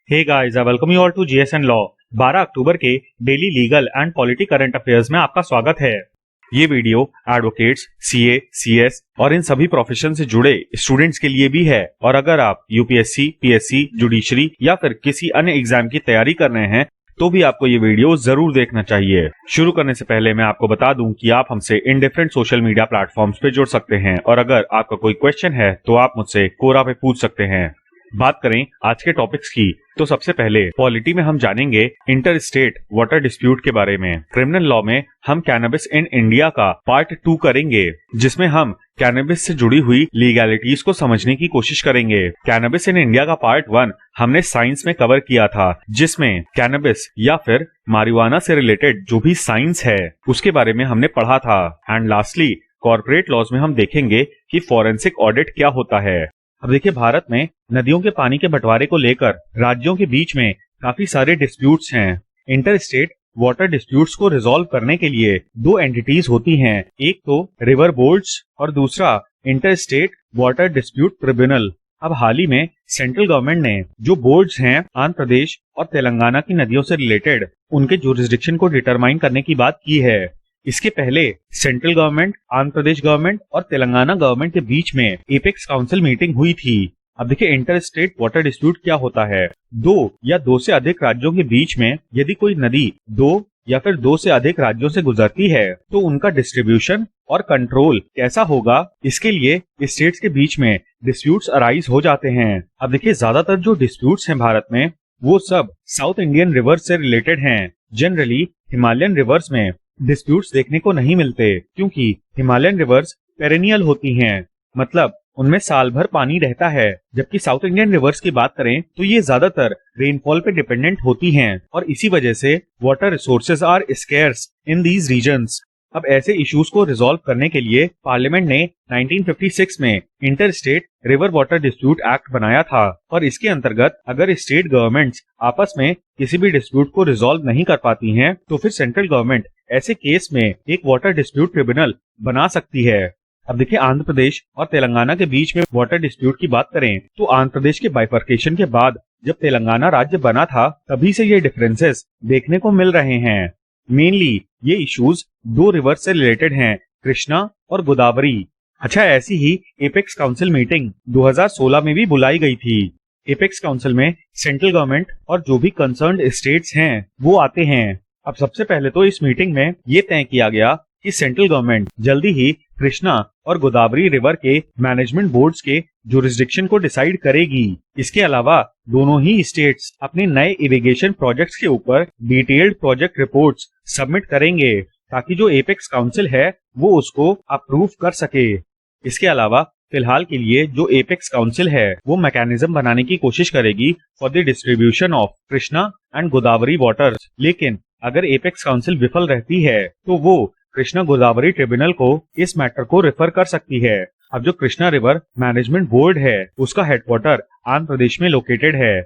Hey guys, I welcome you all to GSN law. 12 October के daily legal and polity current affairs में आपका स्वागत है। ये वीडियो एडवोकेट्स, सीए, सीएस और इन सभी प्रोफेशन से जुड़े स्टूडेंट्स के लिए भी है। और अगर आप यूपीएससी, पीएससी, जुडिशरी या फिर किसी अन्य एग्जाम की तैयारी कर रहे हैं तो भी आपको ये वीडियो जरूर देखना चाहिए। शुरू करने से पहले मैं आपको बता दूं कि आप हमसे in different social media platforms पे जुड़ सकते हैं और अगर आपका कोई क्वेश्चन है तो आप मुझसे कोरा पे पूछ सकते हैं। बात करें आज के टॉपिक्स की तो सबसे पहले पॉलिटी में हम जानेंगे इंटर स्टेट वाटर डिस्प्यूट के बारे में। क्रिमिनल लॉ में हम कैनबिस इन इंडिया का पार्ट 2 करेंगे, जिसमें हम कैनबिस से जुड़ी हुई लीगैलिटीज को समझने की कोशिश करेंगे। कैनबिस इन इंडिया का पार्ट 1 हमने साइंस में कवर किया था, जिसमें कैनबिस या फिर मारिजुआना से रिलेटेड जो भी साइंस है उसके बारे में हमने पढ़ा था। एंड लास्टली कॉर्पोरेट लॉज में हम देखेंगे कि फॉरेंसिक ऑडिट क्या होता है। अब देखिए, भारत में नदियों के पानी के बंटवारे को लेकर राज्यों के बीच में काफी सारे डिस्प्यूट्स हैं। इंटर स्टेट वाटर डिस्प्यूट्स को रिजॉल्व करने के लिए दो एंटिटीज होती हैं, एक तो रिवर बोर्ड्स और दूसरा inter state water dispute tribunal. अब हाल ही में सेंट्रल गवर्नमेंट ने जो बोर्ड्स हैं आंध्र प्रदेश और तेलंगाना की नदियों से रिलेटेड उनके जुरिस्डिक्शन को डिटरमाइन करने की बात की है। इसके पहले central government, Andhra Pradesh government और तेलंगाना गवर्नमेंट के बीच में एपेक्स काउंसिल मीटिंग हुई थी। अब देखिए, इंटर स्टेट वाटर डिस्प्यूट क्या होता है। दो या दो से अधिक राज्यों के बीच में यदि कोई नदी दो या फिर दो से अधिक राज्यों से गुजरती है तो उनका डिस्ट्रीब्यूशन और कंट्रोल कैसा होगा, इसके लिए स्टेट्स के बीच में डिस्प्यूट्स अराइज हो जाते हैं। अब देखिए, ज्यादातर जो डिस्प्यूट्स हैं भारत में वो सब साउथ इंडियन रिवर्स से रिलेटेड हैं। जनरली हिमालयन रिवर्स में डिस्प्यूट्स देखने को नहीं मिलते, क्योंकि हिमालयन रिवर्स पेरेनियल होती हैं, मतलब उनमें साल भर पानी रहता है। जबकि साउथ इंडियन रिवर्स की बात करें तो ये ज्यादातर रेनफॉल पे डिपेंडेंट होती हैं और इसी वजह से water resources are scarce in these regions. अब ऐसे इश्यूज को रिजॉल्व करने के लिए पार्लियामेंट ने 1956 में inter state river water dispute act बनाया था और इसके अंतर्गत अगर स्टेट गवर्नमेंट्स आपस में किसी भी डिस्प्यूट को रिजॉल्व नहीं कर पाती हैं तो फिर सेंट्रल गवर्नमेंट ऐसे केस में एक वाटर डिस्प्यूट ट्रिब्यूनल बना सकती है। अब देखिए, आंध्र प्रदेश और तेलंगाना के बीच में वाटर डिस्प्यूट की बात करें तो आंध्र प्रदेश के बाइफर्केशन के बाद जब तेलंगाना राज्य बना था तभी से ये डिफरेंसेस देखने को मिल रहे हैं। मेनली ये इश्यूज दो रिवर से रिलेटेड हैं, कृष्णा और गोदावरी। अच्छा, ऐसी ही एपेक्स काउंसिल मीटिंग 2016 में भी बुलाई गई थी। एपेक्स काउंसिल में सेंट्रल गवर्नमेंट और जो भी कंसर्न्ड स्टेट्स हैं वो आते हैं। अब सबसे पहले तो इस मीटिंग में ये तय किया गया कि सेंट्रल गवर्नमेंट जल्दी ही कृष्णा और गोदावरी रिवर के मैनेजमेंट बोर्ड्स के जुरिस्डिक्शन को डिसाइड करेगी। इसके अलावा दोनों ही स्टेट्स अपने नए इरिगेशन प्रोजेक्ट्स के ऊपर डिटेल्ड प्रोजेक्ट रिपोर्ट्स सबमिट करेंगे ताकि जो एपेक्स काउंसिल है वो उसको अप्रूव कर सके। इसके अलावा फिलहाल के लिए जो एपेक्स काउंसिल है वो मैकेनिज्म बनाने की कोशिश करेगी for the distribution of Krishna and Godavari waters. लेकिन अगर एपेक्स काउंसिल विफल रहती है तो वो कृष्णा गोदावरी ट्रिब्यूनल को इस मैटर को रेफर कर सकती है। अब जो कृष्णा रिवर मैनेजमेंट बोर्ड है उसका हेडक्वार्टर आंध्र प्रदेश में लोकेटेड है।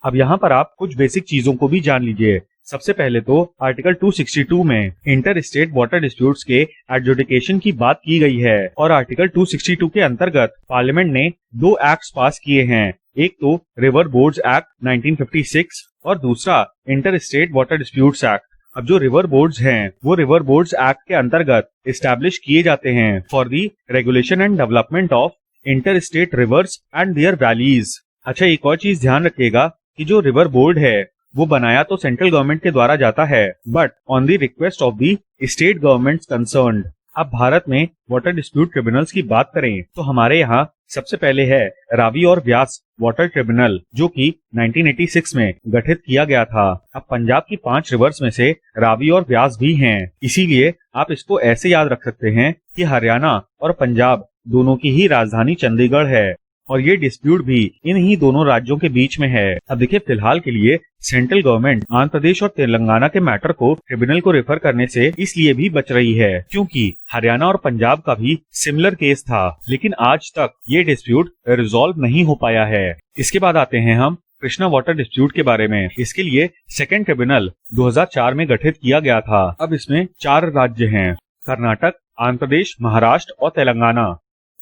अब यहाँ पर आप कुछ बेसिक चीजों को भी जान लीजिए। सबसे पहले तो आर्टिकल 262 में इंटर स्टेट वाटर डिस्प्यूट्स के एडजुडिकेशन की बात की गई है और आर्टिकल 262 के अंतर्गत पार्लियामेंट ने दो एक्ट्स पास किए हैं, एक तो रिवर बोर्ड्स एक्ट 1956 और दूसरा inter state water disputes act. अब जो रिवर बोर्ड्स हैं वो रिवर बोर्ड्स एक्ट के अंतर्गत एस्टैब्लिश किए जाते हैं for the regulation and development of inter state rivers and their valleys. अच्छा, एक और चीज ध्यान रखिएगा कि जो रिवर बोर्ड है वो बनाया तो सेंट्रल गवर्नमेंट के द्वारा जाता है but on the request of the state governments concerned. अब भारत में वाटर डिस्प्यूट ट्रिब्यूनल्स की बात करें तो हमारे यहाँ सबसे पहले है रावी और व्यास वाटर ट्रिब्यूनल, जो कि 1986 में गठित किया गया था। अब पंजाब की 5 रिवर्स में से रावी और व्यास भी हैं, इसीलिए आप इसको ऐसे याद रख सकते हैं कि हरियाणा और पंजाब दोनों की ही राजधानी चंडीगढ़ है और ये डिस्प्यूट भी इन ही दोनों राज्यों के बीच में है। अब देखिए, फिलहाल के लिए सेंट्रल गवर्नमेंट आंध्र प्रदेश और तेलंगाना के मैटर को ट्रिब्यूनल को रेफर करने से इसलिए भी बच रही है क्योंकि हरियाणा और पंजाब का भी सिमिलर केस था, लेकिन आज तक ये डिस्प्यूट रिजॉल्व नहीं हो पाया है। इसके बाद आते हैं हम कृष्णा वाटर डिस्प्यूट के बारे में। इसके लिए सेकेंड ट्रिब्यूनल 2004 में गठित किया गया था। अब इसमें 4 राज्य हैं, कर्नाटक, आंध्र प्रदेश, महाराष्ट्र और Telangana.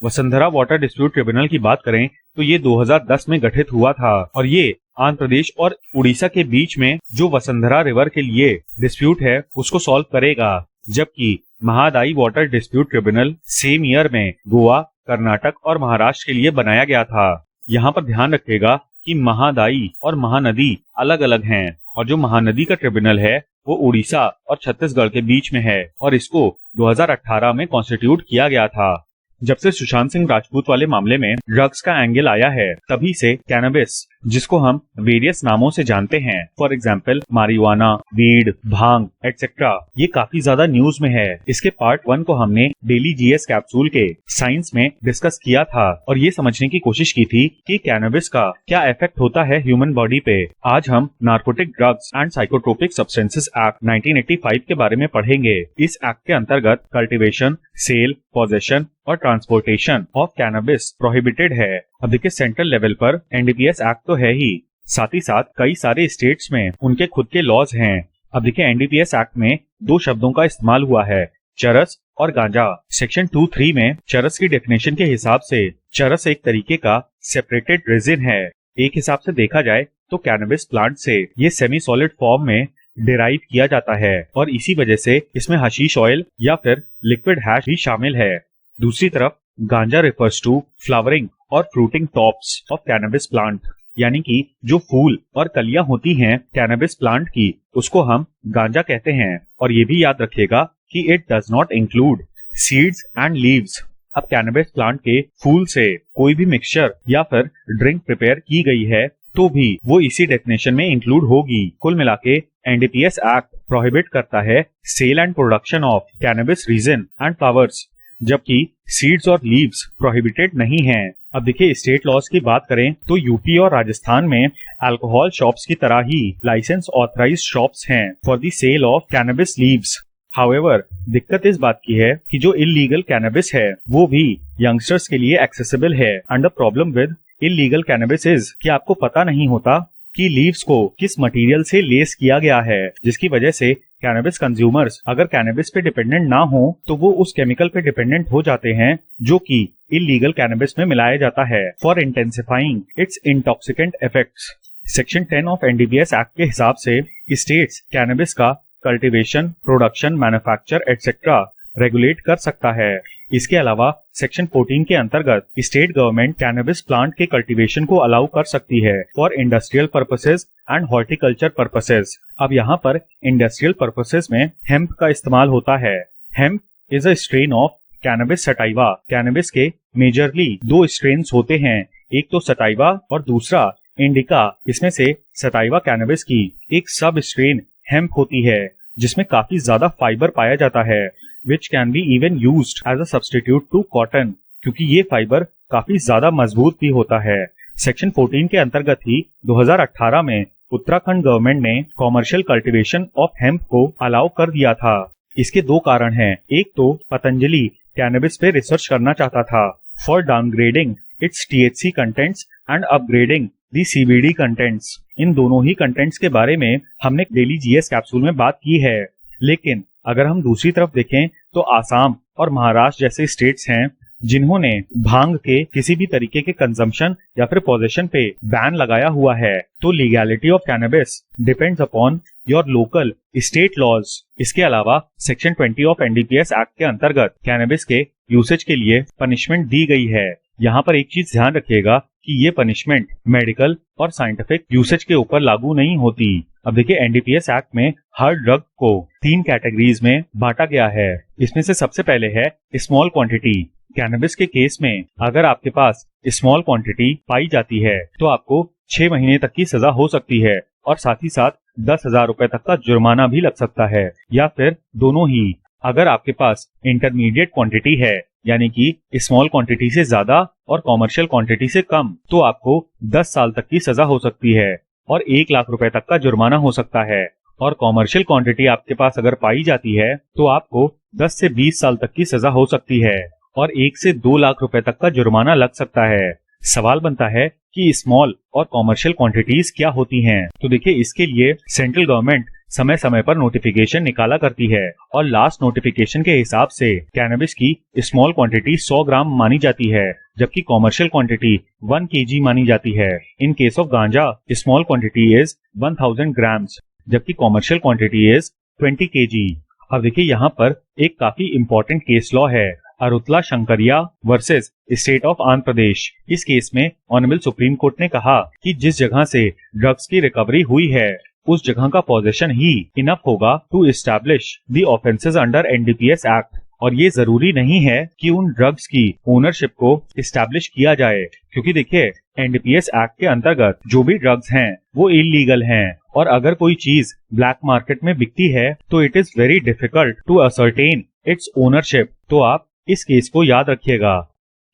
Vasundhara water dispute tribunal की बात करें तो ये 2010 में गठित हुआ था और ये आंध्र प्रदेश और उड़ीसा के बीच में जो वसुंधरा रिवर के लिए डिस्प्यूट है उसको सॉल्व करेगा, जबकि Mahadayi water dispute tribunal same year में गोवा, कर्नाटक और महाराष्ट्र के लिए बनाया गया था। यहाँ पर ध्यान रखिएगा कि महादायी और महानदी अलग अलग हैं और जो महानदी का ट्रिब्यूनल है वो उड़ीसा और छत्तीसगढ़ के बीच में है और इसको 2018 में कॉन्स्टिट्यूट किया गया था। जब से सुशांत सिंह राजपूत वाले मामले में ड्रग्स का एंगल आया है तभी से कैनबिस, जिसको हम वेरियस नामों से जानते हैं, for example marijuana, weed, bhang etcetera, ये काफी ज्यादा न्यूज में है। इसके पार्ट 1 को हमने डेली जीएस कैप्सूल के साइंस में डिस्कस किया था और ये समझने की कोशिश की थी कि कैनबिस का क्या इफेक्ट होता है ह्यूमन बॉडी पे। आज हम narcotic drugs and psychotropic substances act 1985 के बारे में पढ़ेंगे। इस एक्ट के अंतर्गत कल्टीवेशन, सेल, पोजेशन और ट्रांसपोर्टेशन ऑफ कैनबिस प्रोहिबिटेड है। अब देखिए सेंट्रल लेवल पर एनडीपीएस एक्ट तो है ही, साथ ही साथ कई सारे स्टेट्स में उनके खुद के लॉज हैं। अब देखिए एनडीपीएस एक्ट में 2 शब्दों का इस्तेमाल हुआ है, चरस और गांजा। सेक्शन 2(3) में चरस की डेफिनेशन के हिसाब से चरस एक तरीके का सेपरेटेड रेजिन है। एक हिसाब से देखा जाए तो कैनबिस प्लांट से ये सेमी सॉलिड फॉर्म में डिराइव किया जाता है और इसी वजह से इसमें हशीश ऑयल या फिर लिक्विड हैश भी शामिल है। दूसरी तरफ गांजा रिफर्स टू फ्लावरिंग और fruiting tops of cannabis plant, यानी कि जो फूल और कलियां होती हैं कैनबिस प्लांट की उसको हम गांजा कहते हैं। और ये भी याद रखिएगा कि it does not include seeds and leaves. अब कैनबिस प्लांट के फूल से कोई भी मिक्सचर या फिर ड्रिंक प्रिपेयर की गई है तो भी वो इसी डेफिनेशन में इंक्लूड होगी। कुल मिलाके एनडीपीएस एक्ट प्रोहिबिट करता है sale and production of cannabis resin and flowers, जबकि सीड्स और लीव्स प्रोहिबिटेड नहीं हैं। अब देखिए स्टेट लॉज की बात करें तो यूपी और राजस्थान में अल्कोहल शॉप्स की तरह ही लाइसेंस ऑथराइज्ड शॉप्स हैं for the sale of cannabis leaves. However दिक्कत इस बात की है कि जो इलीगल कैनबिस है वो भी यंगस्टर्स के लिए एक्सेसिबल है। And the problem with illegal cannabis is कि आपको पता नहीं होता कि लीव्स को किस मटेरियल से लेस किया गया है, जिसकी वजह से कैनबिस कंज्यूमर्स अगर कैनबिस पे डिपेंडेंट ना हो तो वो उस केमिकल पे डिपेंडेंट हो जाते हैं जो कि इलीगल कैनबिस में मिलाया जाता है for intensifying it's intoxicant effects. Section 10 of NDPS act के हिसाब से स्टेट्स कैनबिस का cultivation, production, manufacture etcetera regulate कर सकता है। इसके अलावा सेक्शन 14 के अंतर्गत स्टेट गवर्नमेंट कैनबिस प्लांट के कल्टीवेशन को अलाउ कर सकती है for industrial purposes and horticulture purposes. अब यहाँ पर इंडस्ट्रियल पर्पसेस में हेम्प का इस्तेमाल होता है। Hemp is a strain of cannabis sativa. Cannabis के मेजरली 2 स्ट्रेन्स होते हैं, एक तो सटाइवा और दूसरा इंडिका। इसमें से सटाइवा कैनबिस की एक सब स्ट्रेन हेम्प होती है जिसमें काफी ज्यादा फाइबर पाया जाता है, which can be even used as a substitute to cotton, क्योंकि ये फाइबर काफी ज्यादा मजबूत भी होता है। सेक्शन 14 के अंतर्गत ही 2018 में उत्तराखंड गवर्नमेंट ने कॉमर्शियल कल्टीवेशन ऑफ हेम्प को अलाउ कर दिया था। इसके 2 कारण हैं। एक तो पतंजलि कैनबिस पे रिसर्च करना चाहता था for downgrading its THC contents and upgrading the CBD contents. इन दोनों ही कंटेंट्स के बारे में हमने डेली जीएस कैप्सूल में बात की है, लेकिन अगर हम दूसरी तरफ देखें तो आसाम और महाराष्ट्र जैसे स्टेट्स हैं जिन्होंने भांग के किसी भी तरीके के कंजम्पशन या फिर पोजेशन पे बैन लगाया हुआ है, तो legality of cannabis depends upon your local state laws. इसके अलावा सेक्शन 20 ऑफ एनडीपीएस एक्ट के अंतर्गत कैनबिस के यूसेज के लिए पनिशमेंट दी गई है। यहाँ पर एक चीज ध्यान रखिएगा कि ये पनिशमेंट मेडिकल और साइंटिफिक यूसेज के ऊपर लागू नहीं होती। अब देखिए एनडीपीएस एक्ट में हर ड्रग को 3 कैटेगरीज में बांटा गया है। इसमें से सबसे पहले है स्मॉल क्वांटिटी। कैनबिस के केस में अगर आपके पास स्मॉल क्वांटिटी पाई जाती है तो आपको 6 महीने तक की सजा हो सकती है और साथ ही साथ 10,000 रुपए तक का जुर्माना भी लग सकता है, या फिर दोनों ही। अगर आपके पास इंटरमीडिएट क्वांटिटी है यानी कि स्मॉल क्वांटिटी से ज्यादा और कॉमर्शियल क्वांटिटी से कम, तो आपको 10 साल तक की सजा हो सकती है और 1 लाख रुपए तक का जुर्माना हो सकता है। और कॉमर्शियल क्वांटिटी आपके पास अगर पाई जाती है तो आपको 10 से 20 साल तक की सजा हो सकती है और 1 से 2 लाख रुपए तक का जुर्माना लग सकता है। सवाल बनता है कि स्मॉल और कॉमर्शियल क्वांटिटीज क्या होती हैं? तो देखिए इसके लिए सेंट्रल गवर्नमेंट समय समय पर नोटिफिकेशन निकाला करती है और लास्ट नोटिफिकेशन के हिसाब से कैनबिस की स्मॉल क्वांटिटी 100 ग्राम मानी जाती है, जबकि कॉमर्शियल क्वांटिटी 1 kg मानी जाती है। इन केस ऑफ गांजा स्मॉल क्वांटिटी इज 1000 ग्राम्स, जबकि कॉमर्शियल क्वांटिटी इज 20 kg। अब देखिए यहाँ पर एक काफी इंपॉर्टेंट केस लॉ है, Arutla Sankaraiah versus state of Andhra Pradesh. इस केस में ऑनरेबल सुप्रीम कोर्ट ने कहा कि जिस जगह से ड्रग्स की रिकवरी हुई है उस जगह का पोजेशन ही इनफ होगा to establish the offences under NDPS act, और ये जरूरी नहीं है कि उन ड्रग्स की ओनरशिप को एस्टैब्लिश किया जाए, क्योंकि देखिए एनडीपीएस एक्ट के अंतर्गत जो भी ड्रग्स हैं वो इलीगल हैं, और अगर कोई चीज ब्लैक मार्केट में बिकती है तो it is very difficult to ascertain its ownership. तो आप इस केस को याद रखिएगा।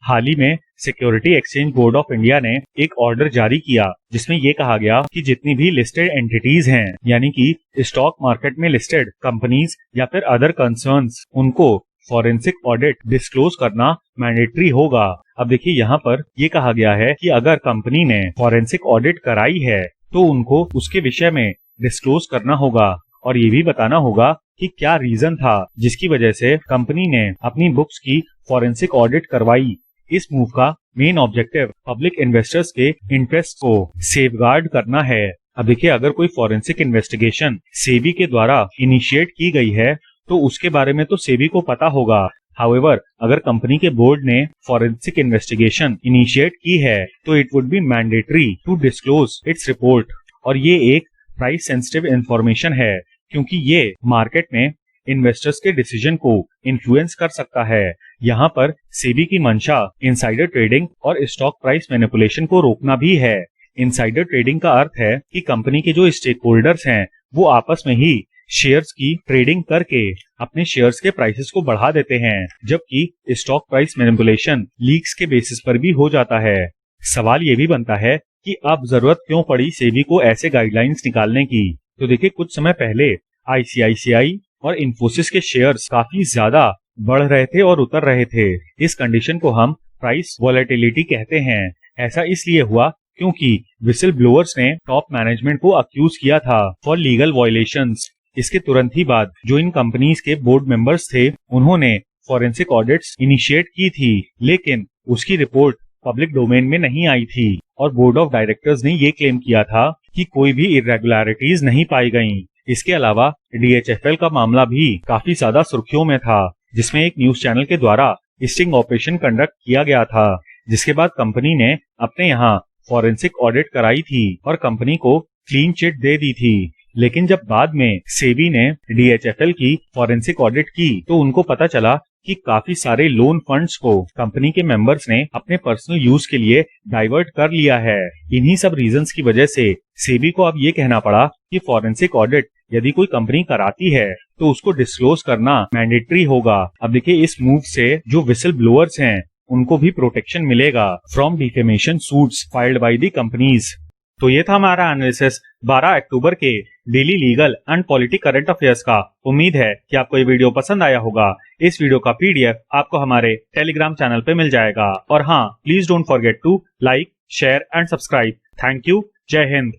हाल ही में security exchange board of India ने एक ऑर्डर जारी किया जिसमें ये कहा गया कि जितनी भी लिस्टेड एंटिटीज हैं, यानी कि स्टॉक मार्केट में लिस्टेड कंपनीज या फिर अदर कंसर्न्स, उनको फॉरेंसिक ऑडिट डिस्क्लोज करना मैंडेटरी होगा। अब देखिए यहाँ पर ये कहा गया है कि अगर कंपनी ने फॉरेंसिक ऑडिट कराई है तो उनको उसके विषय में डिस्क्लोज करना होगा और ये भी बताना होगा कि क्या रीजन था जिसकी वजह से कंपनी ने अपनी बुक्स की फॉरेंसिक ऑडिट करवाई। इस मूव का मेन ऑब्जेक्टिव पब्लिक इन्वेस्टर्स के इंटरेस्ट को सेफगार्ड करना है। अब देखिए अगर कोई फॉरेंसिक इन्वेस्टिगेशन सेबी के द्वारा इनिशिएट की गई है तो उसके बारे में तो सेबी को पता होगा। हाउएवर अगर कंपनी के बोर्ड ने फॉरेंसिक इन्वेस्टिगेशन इनिशिएट की है तो it would be mandatory to disclose its report, और ये एक प्राइस सेंसिटिव इंफॉर्मेशन है क्योंकि ये मार्केट में इन्वेस्टर्स के डिसीजन को इन्फ्लुएंस कर सकता है। यहाँ पर सेबी की मंशा इनसाइडर ट्रेडिंग और स्टॉक प्राइस मैनिपुलेशन को रोकना भी है। इनसाइडर ट्रेडिंग का अर्थ है कि कंपनी के जो स्टेक होल्डर्स हैं वो आपस में ही शेयर्स की ट्रेडिंग करके अपने शेयर्स के प्राइसेस को बढ़ा देते हैं, जबकि स्टॉक प्राइस मैनिपुलेशन लीक्स के बेसिस पर भी हो जाता है। सवाल ये भी बनता है कि अब जरूरत क्यों पड़ी सेबी को ऐसे गाइडलाइंस निकालने की। तो देखिए कुछ समय पहले आईसीआईसीआई और इन्फोसिस के शेयर्स काफी ज्यादा बढ़ रहे थे और उतर रहे थे। इस कंडीशन को हम प्राइस वॉलेटिलिटी कहते हैं। ऐसा इसलिए हुआ क्योंकि विसिल ब्लोअर्स ने टॉप मैनेजमेंट को अक्यूज किया था फॉर लीगल वायलेशंस। इसके तुरंत ही बाद जो इन कंपनीज के बोर्ड मेंबर्स थे उन्होंने फॉरेंसिक ऑडिट्स इनिशिएट की थी, लेकिन उसकी रिपोर्ट पब्लिक डोमेन में नहीं आई थी और बोर्ड ऑफ डायरेक्टर्स ने ये क्लेम किया था कि कोई भी इरेगुलरिटीज नहीं पाई गईं। इसके अलावा डीएचएफएल का मामला भी काफी ज्यादा सुर्खियों में था, जिसमें एक न्यूज चैनल के द्वारा स्टिंग ऑपरेशन कंडक्ट किया गया था, जिसके बाद कंपनी ने अपने यहाँ फॉरेंसिक ऑडिट कराई थी और कंपनी को क्लीन चिट दे दी थी। लेकिन जब बाद में सेबी ने डीएचएफएल की फॉरेंसिक ऑडिट की तो उनको पता चला कि काफी सारे लोन फंड्स को कंपनी के मेंबर्स ने अपने पर्सनल यूज के लिए डाइवर्ट कर लिया है। इन्हीं सब रीजंस की वजह से सेबी को अब ये कहना पड़ा कि फॉरेंसिक ऑडिट यदि कोई कंपनी कराती है तो उसको डिस्क्लोज करना मैंडेटरी होगा। अब देखिए इस मूव से जो विसिल ब्लोअर्स हैं उनको भी प्रोटेक्शन मिलेगा from defamation suits filed by the companies. तो ये था हमारा एनालिसिस 12 अक्टूबर के daily legal and polity current affairs का। उम्मीद है कि आपको ये वीडियो पसंद आया होगा। इस वीडियो का पीडीएफ आपको हमारे टेलीग्राम चैनल पे मिल जाएगा। और हाँ, please don't forget to like, share and subscribe. Thank you. Jai Hind.